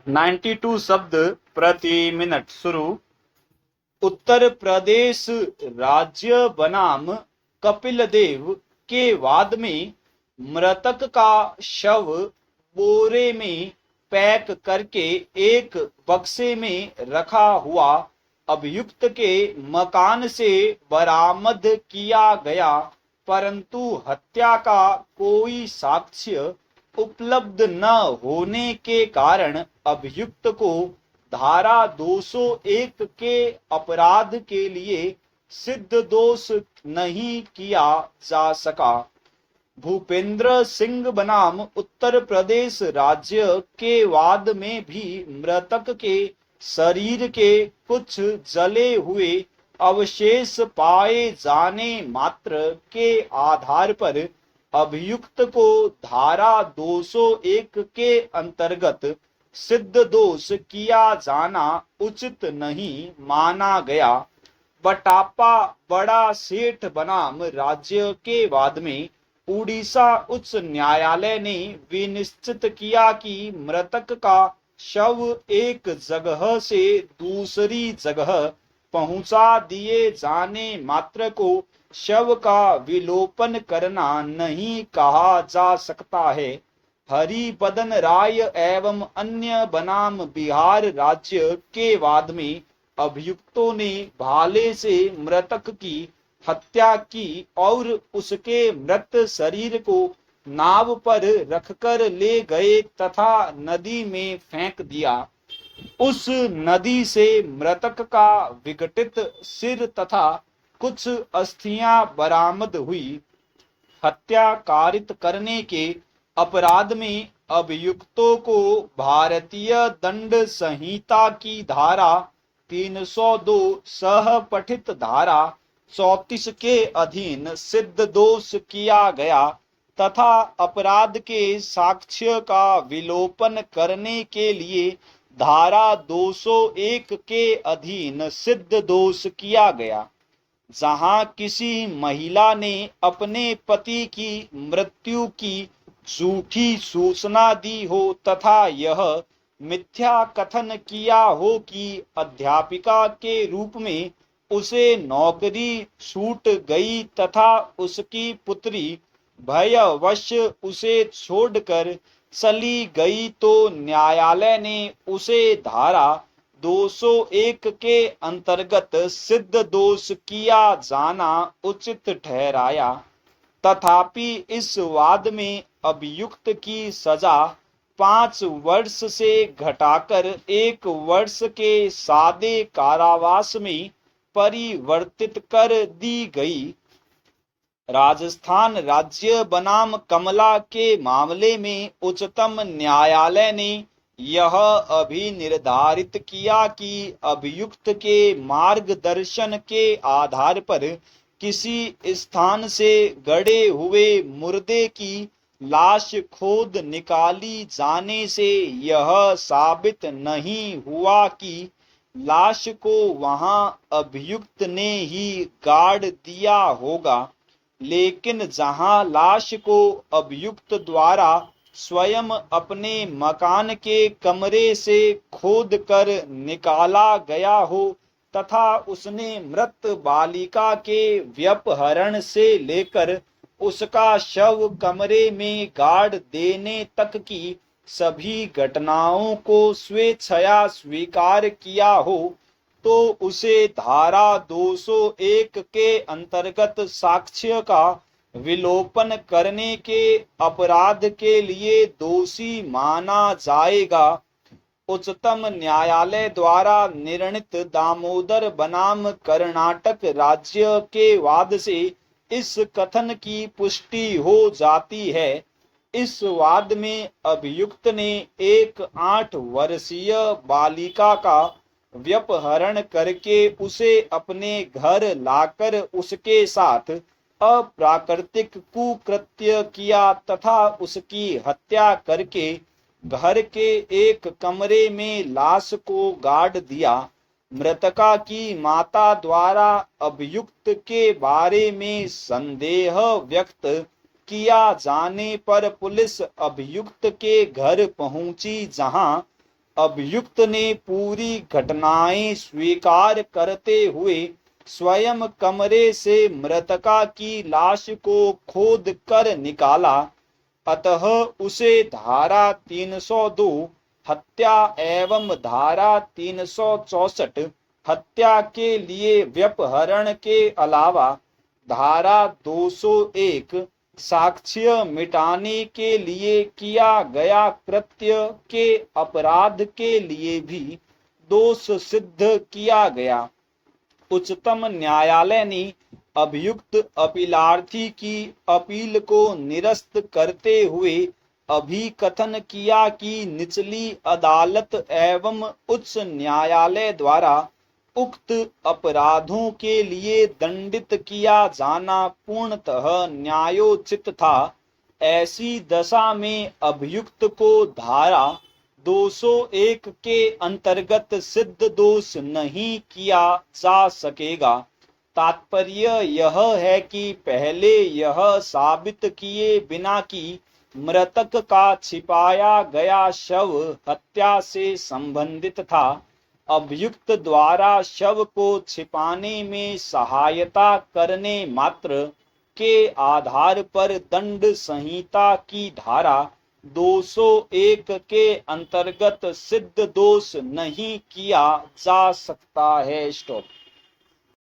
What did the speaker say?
92 शब्द प्रति मिनट शुरू। उत्तर प्रदेश राज्य बनाम कपिल देव के वाद में मृतक का शव बोरे में पैक करके एक बक्से में रखा हुआ अभियुक्त के मकान से बरामद किया गया, परंतु हत्या का कोई साक्ष्य उपलब्ध न होने के कारण अभियुक्त को धारा 201 के अपराध के लिए सिद्ध दोष नहीं किया जा सका। भूपेंद्र सिंह बनाम उत्तर प्रदेश राज्य के वाद में भी मृतक के शरीर के कुछ जले हुए अवशेष पाए जाने मात्र के आधार पर अभियुक्त को धारा 201 के अंतर्गत सिद्ध दोष किया जाना उचित नहीं माना गया। बटापा बड़ा सेठ बनाम राज्य के वाद में उड़ीसा उच्च न्यायालय ने विनिश्चित किया कि मृतक का शव एक जगह से दूसरी जगह पहुंचा दिए जाने मात्र को शव का विलोपन करना नहीं कहा जा सकता है। हरिबदन राय एवं अन्य बनाम बिहार राज्य के वाद में अभियुक्तों ने भाले से मृतक की हत्या की और उसके मृत शरीर को नाव पर रखकर ले गए तथा नदी में फेंक दिया। उस नदी से मृतक का विघटित सिर तथा कुछ अस्थियां बरामद हुई। हत्या कारित करने के अपराध में अभियुक्तों को भारतीय दंड संहिता की धारा 302 सह पठित धारा 34 के अधीन सिद्ध दोष किया गया तथा अपराध के साक्ष्य का विलोपन करने के लिए धारा 201 के अधीन सिद्ध दोष किया गया। जहां किसी महिला ने अपने पति की मृत्यु की झूठी सूचना दी हो तथा यह मिथ्या कथन किया हो कि अध्यापिका के रूप में उसे नौकरी छूट गई तथा उसकी पुत्री भयवश उसे छोड़कर चली गई, तो न्यायालय ने उसे धारा 201 के अंतर्गत सिद्ध दोष किया जाना उचित ठहराया। तथापि इस वाद में अभियुक्त की सजा 5 वर्ष से घटाकर 1 वर्ष के सादे कारावास में परिवर्तित कर दी गई। राजस्थान राज्य बनाम कमला के मामले में उच्चतम न्यायालय ने यह अभी निर्धारित किया कि अभियुक्त के मार्गदर्शन के आधार पर किसी स्थान से गड़े हुए मुर्दे की लाश खोद निकाली जाने से यह साबित नहीं हुआ कि लाश को वहां अभियुक्त ने ही गाड़ दिया होगा, लेकिन जहां लाश को अभियुक्त द्वारा स्वयं अपने मकान के कमरे से खोद कर निकाला गया हो तथा उसने मृत बालिका के व्यपहरण से लेकर उसका शव कमरे में गाड़ देने तक की सभी घटनाओं को स्वेच्छया स्वीकार किया हो, तो उसे धारा 201 के अंतर्गत साक्ष्य का विलोपन करने के अपराध के लिए दोषी माना जाएगा। उच्चतम न्यायालय द्वारा निर्णीत दामोदर बनाम कर्नाटक राज्य के वाद से इस कथन की पुष्टि हो जाती है। इस वाद में अभियुक्त ने एक 8 वर्षीय बालिका का व्यपहरण करके उसे अपने घर लाकर उसके साथ अप्राकृतिक कुकृत्य किया तथा उसकी हत्या करके घर के एक कमरे में लाश को गाड़ दिया। मृतका की माता द्वारा अभियुक्त के बारे में संदेह व्यक्त किया जाने पर पुलिस अभियुक्त के घर पहुंची, जहां अभियुक्त ने पूरी घटनाएं स्वीकार करते हुए स्वयं कमरे से मृतका की लाश को खोद कर निकाला, अतः उसे धारा 302 हत्या एवं धारा 364 हत्या के लिए व्यपहरण के अलावा धारा 201 साक्ष्य मिटाने के लिए किया गया कृत्य के अपराध के लिए भी दोष सिद्ध किया गया। उच्चतम न्यायालय ने अभियुक्त अपीलार्थी की अपील को निरस्त करते हुए अभिकथन किया कि निचली अदालत एवं उच्च न्यायालय द्वारा उक्त अपराधों के लिए दंडित किया जाना पूर्णतः न्यायोचित था। ऐसी दशा में अभियुक्त को धारा 201 के अंतर्गत सिद्ध दोष नहीं किया जा सकेगा। तात्पर्य यह है कि पहले यह साबित किए बिना कि मृतक का छिपाया गया शव हत्या से संबंधित था, अभियुक्त द्वारा शव को छिपाने में सहायता करने मात्र के आधार पर दंड संहिता की धारा 201 के अंतर्गत सिद्ध दोष नहीं किया जा सकता है। स्टॉप।